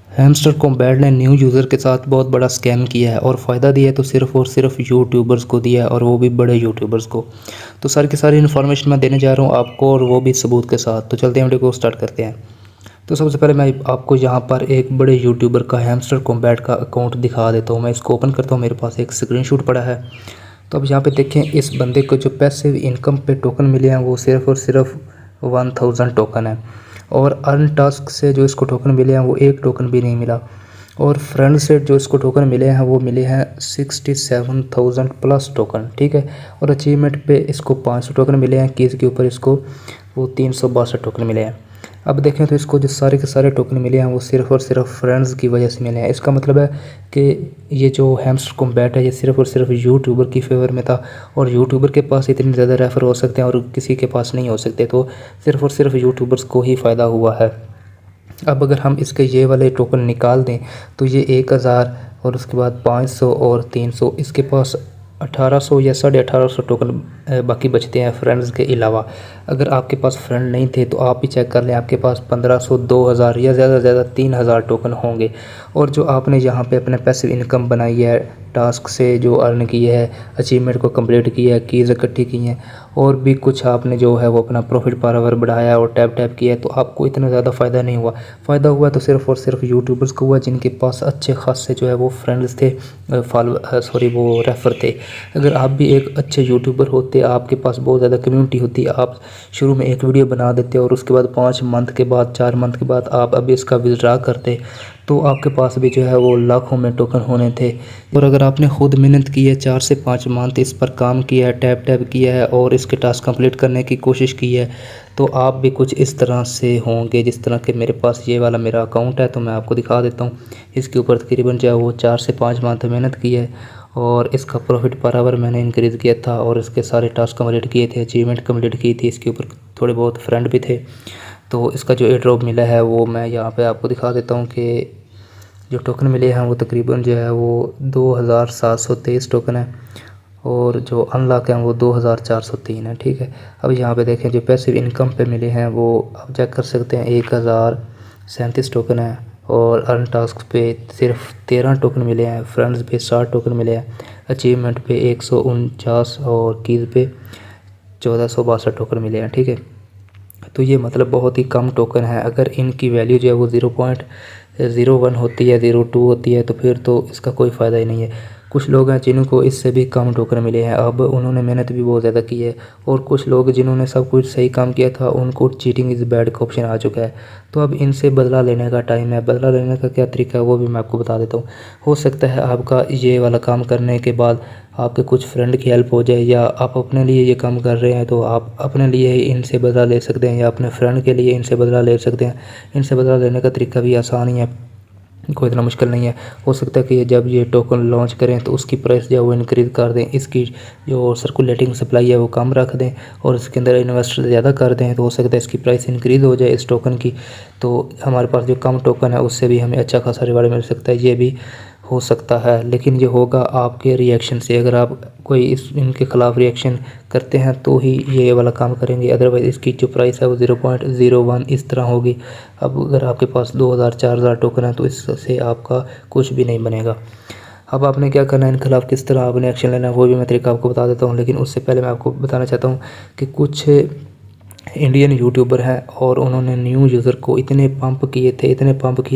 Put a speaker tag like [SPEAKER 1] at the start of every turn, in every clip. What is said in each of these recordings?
[SPEAKER 1] Hamster combat ने new user के साथ बहुत बड़ा स्कैम किया है और फ़ायदा दिया है तो सिर्फ़ और सिर्फ यूट्यूबर्स को दिया है, और वो भी बड़े यूट्यूबर्स को। तो सारी की सारी इन्फॉर्मेशन मैं देने जा रहा हूँ आपको, और वो भी सबूत के साथ। तो चलते हैं, वीडियो को स्टार्ट करते हैं। तो सबसे पहले मैं आपको यहाँ पर एक बड़े यूट्यूबर का हैमस्टर कॉम्बैट का अकाउंट दिखा देता हूँ। मैं इसको ओपन करता हूँ, मेरे पास एक स्क्रीनशॉट पड़ा है। तो अब यहाँ पे देखें, इस बंदे को जो पैसिव इनकम पे टोकन मिले हैं वो सिर्फ़ और सिर्फ 1000 टोकन है, और अर्न टास्क से जो इसको टोकन मिले हैं वो एक टोकन भी नहीं मिला। और फ्रेंड से जो इसको टोकन मिले हैं वो मिले हैं 67,000 प्लस टोकन, ठीक है। और अचीवमेंट पे इसको 500 टोकन मिले हैं, कीज़ के ऊपर इसको वो 362 टोकन मिले हैं। अब देखें तो इसको जो सारे के सारे टोकन मिले हैं वो सिर्फ़ और सिर्फ फ्रेंड्स की वजह से मिले हैं। इसका मतलब है कि ये जो हैमस्टर कॉम्बैट है ये सिर्फ़ और सिर्फ यूट्यूबर की फेवर में था, और यूट्यूबर के पास इतने ज़्यादा रेफ़र हो सकते हैं और किसी के पास नहीं हो सकते, तो सिर्फ़ और सिर्फ यूट्यूबर्स को ही फ़ायदा हुआ है। अब अगर हम इसके ये वाले टोकन निकाल दें तो ये 1000 और उसके बाद 500 और 300, इसके पास 1800 या 1850 टोकन बाकी बचते हैं फ्रेंड्स के अलावा। अगर आपके पास फ्रेंड नहीं थे तो आप भी चेक कर लें, आपके पास 1500, 2000 या ज़्यादा से ज़्यादा 3000 टोकन होंगे। और जो आपने यहाँ पे अपने पैसिव इनकम बनाई है, टास्क से जो अर्न की है, अचीवमेंट को कंप्लीट किया है, कीज़ इकट्ठी की हैं, और भी कुछ आपने जो है वो अपना प्रॉफिट पर आवर बढ़ाया और टैप टैप किया है, तो आपको इतना ज़्यादा फ़ायदा नहीं हुआ। फ़ायदा हुआ तो सिर्फ़ और सिर्फ यूट्यूबर्स को हुआ जिनके पास अच्छे खासे जो है वो फ्रेंड्स थे, वो रेफ़र थे। अगर आप भी एक अच्छे यूट्यूबर होते, आपके पास बहुत ज़्यादा कम्युनिटी होती, आप शुरू में एक वीडियो बना देते और उसके बाद 5 मंथ के बाद, 4 मंथ के बाद आप अभी इसका विथड्रा करते, तो आपके पास भी जो है वो लाखों में टोकन होने थे। और अगर आपने खुद मेहनत की है, 4 से 5 मंथ इस पर काम किया है, टैप टैप किया है और इसके टास्क कंप्लीट करने की कोशिश की है, तो आप भी कुछ इस तरह से होंगे जिस तरह के मेरे पास ये वाला मेरा अकाउंट है। तो मैं आपको दिखा देता हूँ। इसके ऊपर तकरीबन जो है वो 4 से 5 मंथ मेहनत की है, और इसका प्रॉफिट पर आवर मैंने इंक्रीज़ किया था, और इसके सारे टास्क कंप्लीट किए थे, अचीवमेंट कंप्लीट की थी। इसके ऊपर थोड़े बहुत फ्रेंड भी थे। तो इसका जो एयर ड्रॉप मिला है वो मैं यहाँ पे आपको दिखा देता हूँ कि जो टोकन मिले हैं वो तकरीबन जो है वो 2723 टोकन है, और जो अनलॉक हैं वो 2403 है, ठीक है। अब यहाँ पे देखें जो पैसिव इनकम पे मिले हैं वो आप चेक कर सकते हैं, 1037 टोकन है, और अर्न टास्क पे सिर्फ 13 टोकन मिले हैं, फ्रेंड्स पे 60 टोकन मिले हैं, अचीवमेंट पे 149 और कीज़ पे 1462 टोकन मिले हैं, ठीक है। तो ये मतलब बहुत ही कम टोकन है। अगर इनकी वैल्यू जो है वो 0.01 होती है, 02 होती है, तो फिर तो इसका कोई फ़ायदा ही नहीं है। कुछ लोग हैं जिनको इससे भी कम टोकन मिले हैं, अब उन्होंने मेहनत भी बहुत ज़्यादा की है, और कुछ लोग जिन्होंने सब कुछ सही काम किया था उनको चीटिंग इज़ बैड का ऑप्शन आ चुका है। तो अब इनसे बदला लेने का टाइम है। बदला लेने का क्या तरीका है वो भी मैं आपको बता देता हूँ। हो सकता है आपका ये वाला काम करने के बाद आपके कुछ फ्रेंड की हेल्प हो जाए, या आप अपने लिए ये काम कर रहे हैं तो आप अपने लिए ही इनसे बदला ले सकते हैं, या अपने फ्रेंड के लिए इनसे बदला ले सकते हैं। इनसे बदला लेने का तरीका भी आसान ही है, कोई इतना मुश्किल नहीं है। हो सकता है कि जब ये टोकन लॉन्च करें तो उसकी प्राइस जो है वो इंक्रीज़ कर दें, इसकी जो सर्कुलेटिंग सप्लाई है वो कम रख दें, और इसके अंदर इन्वेस्टर ज़्यादा कर दें, तो हो सकता है इसकी प्राइस इंक्रीज़ हो जाए इस टोकन की। तो हमारे पास जो कम टोकन है उससे भी हमें अच्छा खासा रिवार्ड मिल सकता है, ये भी हो सकता है। लेकिन ये होगा आपके रिएक्शन से। अगर आप कोई इनके ख़िलाफ़ रिएक्शन करते हैं तो ही ये वाला काम करेंगे, अदरवाइज़ इसकी जो प्राइस है वो 0.01 इस तरह होगी। अब अगर आपके पास 2000 4000 टोकन है तो इससे आपका कुछ भी नहीं बनेगा। अब आपने क्या करना है, इन खिलाफ़ किस तरह आपने एक्शन लेना है वो भी मैं तरीका आपको बता देता हूँ। लेकिन उससे पहले मैं आपको बताना चाहता हूँ कि कुछ इंडियन यूट्यूबर हैं और उन्होंने न्यू यूज़र को इतने पंप किए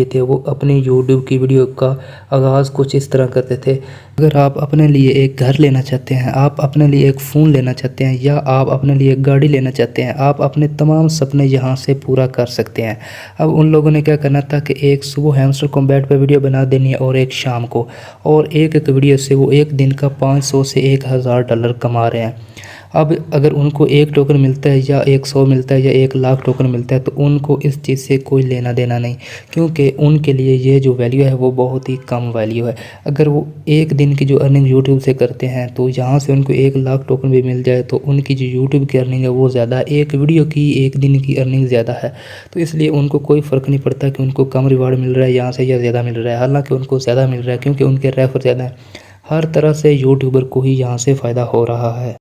[SPEAKER 1] थे। वो अपनी यूट्यूब की वीडियो का आगाज़ कुछ इस तरह करते थे, अगर आप अपने लिए एक घर लेना चाहते हैं, आप अपने लिए एक फ़ोन लेना चाहते हैं, या आप अपने लिए एक गाड़ी लेना चाहते हैं, आप अपने तमाम सपने यहाँ से पूरा कर सकते हैं। अब उन लोगों ने क्या करना था कि एक सुबह हैमस्टर कॉम्बैट पर वीडियो बना देनी है, और एक शाम को, और एक वीडियो से वो एक दिन का 500 से 1000 डॉलर कमा रहे हैं। अब अगर उनको एक टोकन मिलता है या 100 मिलता है या 1 लाख टोकन मिलता है तो उनको इस चीज़ से कोई लेना देना नहीं, क्योंकि उनके लिए ये जो वैल्यू है वो बहुत ही कम वैल्यू है। अगर वो एक दिन की जो अर्निंग यूट्यूब से करते हैं तो यहाँ से उनको 1 लाख टोकन भी मिल जाए तो उनकी जो यूट्यूब की अर्निंग है वो ज़्यादा, एक वीडियो की एक दिन की अर्निंग ज़्यादा है। तो इसलिए उनको कोई फ़र्क नहीं पड़ता कि उनको कम रिवार्ड मिल रहा है यहाँ से या ज़्यादा मिल रहा है। हालाँकि उनको ज़्यादा मिल रहा है क्योंकि उनके रेफर ज़्यादा है। हर तरह से यूट्यूबर को ही यहाँ से फ़ायदा हो रहा है।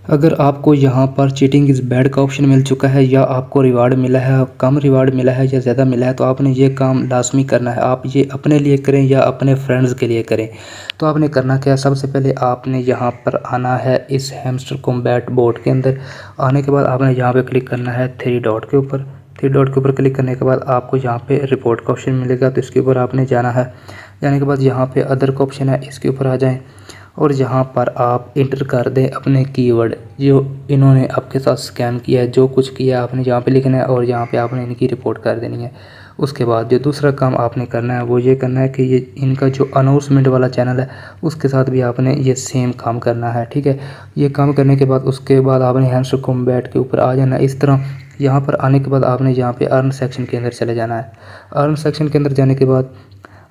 [SPEAKER 1] अगर आपको यहाँ पर चीटिंग इज़ बैड का ऑप्शन मिल चुका है या आपको रिवार्ड मिला है, कम रिवार्ड मिला है या ज़्यादा मिला है, तो आपने ये काम लाजमी करना है। आप ये अपने लिए करें या अपने फ्रेंड्स के लिए करें। तो आपने करना क्या है, सबसे पहले आपने यहाँ पर आना है इस हैमस्टर कॉम्बैट बोट के अंदर। आने के बाद आपने यहाँ पे क्लिक करना है थ्री डॉट के ऊपर। थ्री डॉट के ऊपर क्लिक करने के बाद आपको यहाँ पे रिपोर्ट का ऑप्शन मिलेगा, तो इसके ऊपर आपने जाना है। जाने के बाद यहाँ पे अदर का ऑप्शन है, इसके ऊपर आ जाएँ और यहाँ पर आप इंटर कर दें अपने कीवर्ड जो इन्होंने आपके साथ स्कैम किया है। जो कुछ किया आपने यहाँ पे लिखना है और यहाँ पे आपने इनकी रिपोर्ट कर देनी है। उसके बाद जो दूसरा काम आपने करना है वो ये करना है कि ये इनका जो अनाउंसमेंट वाला चैनल है उसके साथ भी आपने ये सेम काम करना है, ठीक है। ये काम करने के बाद उसके बाद आपने हैमस्टर कॉम्बैट के ऊपर आ जाना है। इस तरह यहाँ पर आने के बाद आपने यहाँ पे अर्न सेक्शन के अंदर चले जाना है। अर्न सेक्शन के अंदर जाने के बाद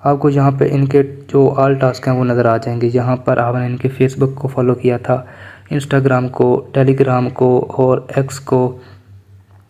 [SPEAKER 1] आपको यहाँ पे इनके जो ऑल टास्क हैं वो नज़र आ जाएंगे। यहाँ पर आपने इनके फेसबुक को फॉलो किया था, इंस्टाग्राम को, टेलीग्राम को और एक्स को।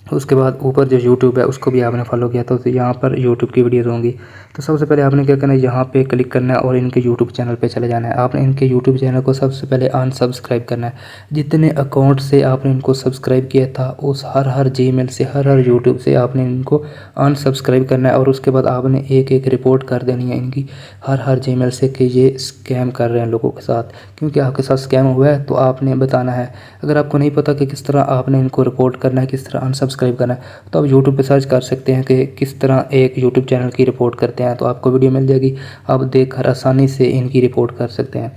[SPEAKER 1] उसके बाद ऊपर जो यूट्यूब है उसको भी आपने फॉलो किया था, तो यहाँ पर यूट्यूब की वीडियोज़ होंगी। तो सबसे पहले आपने क्या करना है, यहाँ पे क्लिक करना है और इनके यूट्यूब चैनल पे चले जाना है। आपने इनके यूट्यूब चैनल को सबसे पहले अनसब्सक्राइब करना है। जितने अकाउंट से आपने इनको सब्सक्राइब किया था उस हर जीमेल से, हर यूट्यूब से आपने इनको अनसब्सक्राइब करना है। और उसके बाद आपने एक एक रिपोर्ट कर देनी है इनकी हर जीमेल से कि ये स्कैम कर रहे हैं लोगों के साथ। क्योंकि आपके साथ स्कैम हुआ है तो आपने बताना है। अगर आपको नहीं पता कि किस तरह आपने इनको रिपोर्ट करना है, किस तरह अनसब्सक्राइब करना है, तो आप यूट्यूब पे सर्च कर सकते हैं कि किस तरह एक यूट्यूब चैनल की रिपोर्ट करते हैं। तो आपको वीडियो मिल जाएगी, आप देखकर आसानी से इनकी रिपोर्ट कर सकते हैं।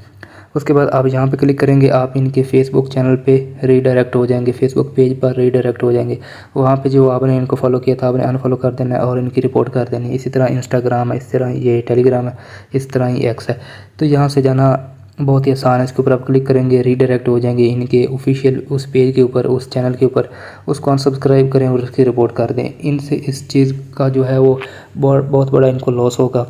[SPEAKER 1] उसके बाद आप यहाँ पे क्लिक करेंगे, आप इनके फेसबुक चैनल पे रीडायरेक्ट हो जाएंगे, फेसबुक पेज पर रीडायरेक्ट हो जाएंगे। वहाँ पे जो आपने इनको फॉलो किया था आपने अनफॉलो कर देना है और इनकी रिपोर्ट कर देनी है। इसी तरह इंस्टाग्राम है, इस तरह ये टेलीग्राम है, इस तरह ही एक्स है। तो यहाँ से जाना बहुत ही आसान है। इसके ऊपर आप क्लिक करेंगे, रीडायरेक्ट हो जाएंगे इनके ऑफिशियल उस पेज के ऊपर, उस चैनल के ऊपर। उसको अनसब्सक्राइब करें और उसकी रिपोर्ट कर दें। इनसे इस चीज़ का जो है वो बहुत बड़ा इनको लॉस होगा।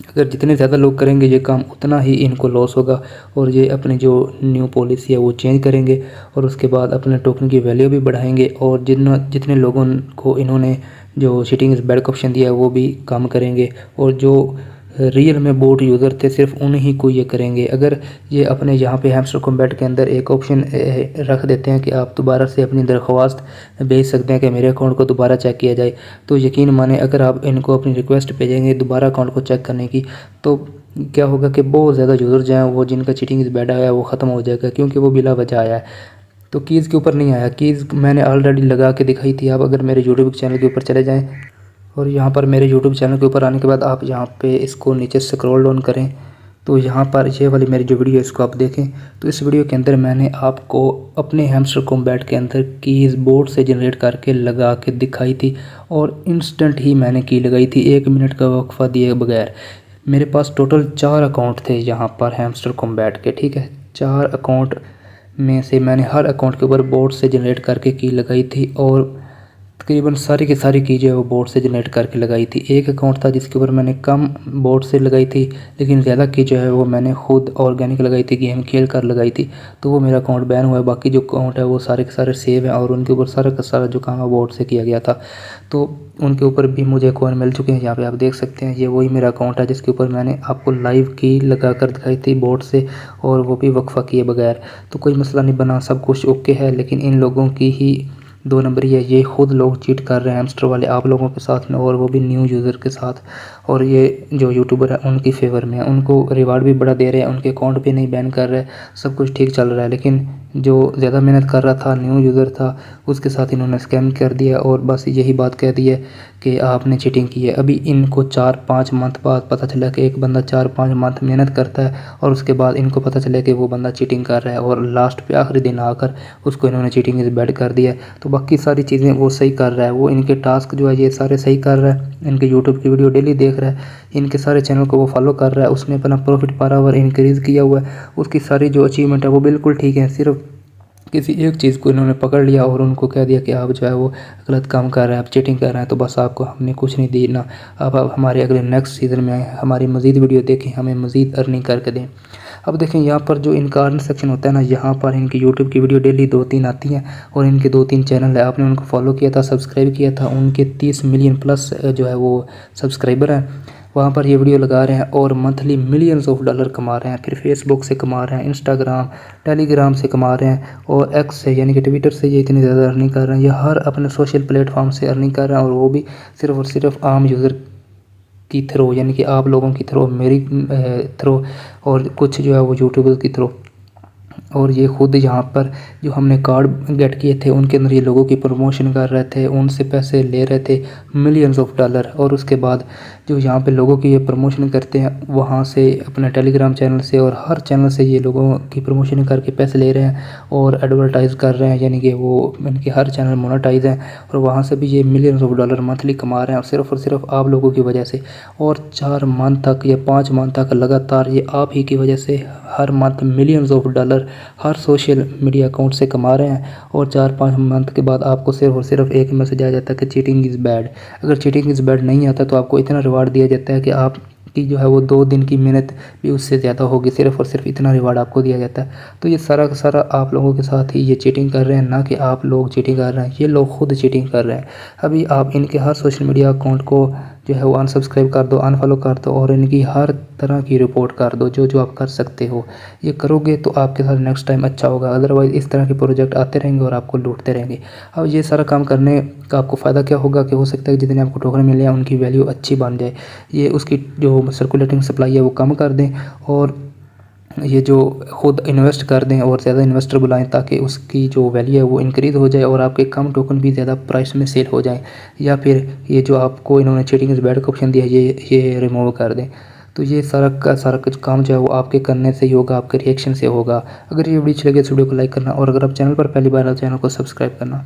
[SPEAKER 1] अगर जितने ज़्यादा लोग करेंगे ये काम उतना ही इनको लॉस होगा। और ये अपनी जो न्यू पॉलिसी है वो चेंज करेंगे और उसके बाद अपने टोकन की वैल्यू भी बढ़ाएंगे। और जितने लोगों को इन्होंने जो चीटिंग इज़ बैड का ऑप्शन दिया है वो भी कम करेंगे। और जो रियल में बोट यूज़र थे सिर्फ उन्हीं को ये करेंगे। अगर ये अपने यहाँ पे हैमस्टर कॉम्बैट के अंदर एक ऑप्शन रख देते हैं कि आप दोबारा से अपनी दरख्वास्त भेज सकते हैं कि मेरे अकाउंट को दोबारा चेक किया जाए, तो यकीन माने अगर आप इनको अपनी रिक्वेस्ट भेजेंगे दोबारा अकाउंट को चेक करने की, तो क्या होगा कि बहुत ज़्यादा यूज़र जो हैं वो जिनका चीटिंग इज़ बैड आया है वो ख़त्म हो जाएगा, क्योंकि वो बिला वजह आया है। तो कीज़ के ऊपर नहीं आया, कीज़ मैंने ऑलरेडी लगा के दिखाई थी। आप अगर मेरे यूट्यूब चैनल के ऊपर चले जाएँ और यहाँ पर मेरे यूट्यूब चैनल के ऊपर आने के बाद आप यहाँ पे इसको नीचे स्क्रॉल डाउन करें, तो यहाँ पर ये वाली मेरी जो वीडियो है इसको आप देखें। तो इस वीडियो के अंदर मैंने आपको अपने हैमस्टर कॉम्बैट के अंदर कीज़ बोर्ड से जनरेट करके लगा के दिखाई थी और इंस्टेंट ही मैंने की लगाई थी, 1 मिनट का वक्फा दिए बगैर। मेरे पास टोटल 4 अकाउंट थे यहाँ पर हैमस्टर कॉम्बैट के, ठीक है। 4 अकाउंट में से मैंने हर अकाउंट के ऊपर बोर्ड से जनरेट करके की लगाई थी और तकरीबन सारी की सारी की जो है वो बोर्ड से जनरेट करके लगाई थी। एक अकाउंट था जिसके ऊपर मैंने कम बोर्ड से लगाई थी, लेकिन ज़्यादा की जो है वो मैंने खुद ऑर्गेनिक लगाई थी, गेम खेल कर लगाई थी, तो वो मेरा अकाउंट बैन हुआ है। बाकी जो अकाउंट है वो सारे के सारे सेव हैं और उनके ऊपर सारा का सारा जो काम है बोर्ड से किया गया था, तो उनके ऊपर भी मुझे कॉइन मिल चुके हैं। यहाँ पे आप देख सकते हैं ये वही मेरा अकाउंट है जिसके ऊपर मैंने आपको लाइव की लगा कर दिखाई थी बोर्ड से, और वो भी वक्फा किए बगैर। तो कोई मसला नहीं बना, सब कुछ ओके है। लेकिन इन लोगों की ही 2 नंबरी है, ये खुद लोग चीट कर रहे हैं हैमस्टर वाले आप लोगों के साथ में, और वो भी न्यू यूज़र के साथ। और ये जो यूट्यूबर है उनकी फेवर में है, उनको रिवार्ड भी बड़ा दे रहे हैं, उनके अकाउंट भी नहीं बैन कर रहे, सब कुछ ठीक चल रहा है। लेकिन जो ज़्यादा मेहनत कर रहा था, न्यू यूज़र था, उसके साथ इन्होंने स्कैम कर दिया और बस यही बात कह दी है कि आपने चीटिंग की है। अभी इनको 4-5 मंथ बाद पता चला कि एक बंदा 4-5 मंथ मेहनत करता है और उसके बाद इनको पता चला कि वो बंदा चीटिंग कर रहा है, और लास्ट पे आखिरी दिन आकर उसको इन्होंने चीटिंग इज़ बैड कर दिया। तो बाकी सारी चीज़ें वो सही कर रहा है, वो इनके टास्क जो है ये सारे सही कर रहा है, इनके यूट्यूब की वीडियो डेली देख रहा है, इनके सारे चैनल को वो फॉलो कर रहा है, उसने अपना प्रॉफिट पर आवर इंक्रीज़ किया हुआ है, उसकी सारी जो अचीवमेंट है वो बिल्कुल ठीक है। सिर्फ किसी एक चीज़ को इन्होंने पकड़ लिया और उनको कह दिया कि आप जो है वो गलत काम कर रहे हैं, आप चीटिंग कर रहे हैं, तो बस आपको हमने कुछ नहीं दी ना। अब आप हमारे अगले नेक्स्ट सीज़न में आए, हमारी मज़ीद वीडियो देखें, हमें मज़ीद अर्निंग करके दें। अब देखें यहाँ पर जो इनका अर्न सेक्शन होता है ना, यहाँ पर इनकी यूट्यूब की वीडियो डेली 2-3 आती हैं और इनके 2-3 चैनल है, आपने उनको फॉलो किया था, सब्सक्राइब किया था, उनके 30 मिलियन प्लस जो है वो सब्सक्राइबर हैं। वहाँ पर ये वीडियो लगा रहे हैं और मंथली मिलियंस ऑफ डॉलर कमा रहे हैं। फिर फेसबुक से कमा रहे हैं, इंस्टाग्राम, टेलीग्राम से कमा रहे हैं और एक्स से यानी कि ट्विटर से ये इतनी ज़्यादा अर्निंग कर रहे हैं। ये हर अपने सोशल प्लेटफॉर्म से अर्निंग कर रहे हैं और वो भी सिर्फ़ और सिर्फ आम यूज़र की थ्रू, यानी कि आप लोगों की थ्रू, मेरी थ्रू और कुछ जो है वो यूट्यूबर की थ्रू। और ये खुद यहाँ पर जो हमने कार्ड गेट किए थे उनके अंदर ये लोगों की प्रमोशन कर रहे थे, उनसे पैसे ले रहे थे मिलियंस ऑफ डॉलर। और उसके बाद जो यहाँ पे लोगों की ये प्रमोशन करते हैं वहाँ से अपने टेलीग्राम चैनल से और हर चैनल से ये लोगों की प्रमोशन करके पैसे ले रहे हैं और एडवर्टाइज़ कर रहे हैं, यानी कि वो इनके हर चैनल मोनेटाइज हैं और वहाँ से भी ये मिलियंस ऑफ डॉलर मंथली कमा रहे हैं और सिर्फ आप लोगों की वजह से। और 4 मंथ तक या 5 मंथ तक लगातार ये आप ही की वजह से हर मंथ मिलियंस ऑफ डॉलर हर सोशल मीडिया अकाउंट से कमा रहे हैं। और 4-5 मंथ के बाद आपको सिर्फ और सिर्फ एक मैसेज आ जाता है कि चीटिंग इज़ बैड। अगर चीटिंग इज़ बैड नहीं आता तो आपको इतना रिवार्ड दिया जाता है कि आपकी जो है वो 2 दिन की मेहनत भी उससे ज़्यादा होगी, सिर्फ और सिर्फ इतना रिवार्ड आपको दिया जाता है। तो ये सारा का सारा आप लोगों के साथ ही ये चीटिंग कर रहे हैं, ना कि आप लोग चीटिंग कर रहे हैं, ये लोग खुद चीटिंग कर रहे हैं। अभी आप इनके हर सोशल मीडिया अकाउंट को जो है वो अनसब्सक्राइब कर दो, अनफॉलो कर दो और इनकी हर तरह की रिपोर्ट कर दो, जो आप कर सकते हो। ये करोगे तो आपके साथ नेक्स्ट टाइम अच्छा होगा, अदरवाइज़ इस तरह के प्रोजेक्ट आते रहेंगे और आपको लूटते रहेंगे। अब ये सारा काम करने का आपको फ़ायदा क्या होगा कि हो सकता है कि जितने आपको टोकन मिले हैं उनकी वैल्यू अच्छी बन जाए, ये उसकी जो सर्कुलेटिंग सप्लाई है वो कम कर दें और ये जो खुद इन्वेस्ट कर दें और ज़्यादा इन्वेस्टर बुलाएं ताकि उसकी जो वैल्यू है वो इंक्रीज़ हो जाए और आपके कम टोकन भी ज़्यादा प्राइस में सेल हो जाएं। या फिर ये जो आपको इन्होंने चीटिंग इज़ बैड का ऑप्शन दिया है ये रिमूव कर दें। तो ये सारा का सारा कुछ काम जो है वो आपके करने से ही होगा, आपके रिएक्शन से होगा। अगर ये वीडियो अच्छी लगे तो वीडियो को लाइक करना और अगर आप चैनल पर पहली बार आए तो चैनल को सब्सक्राइब करना।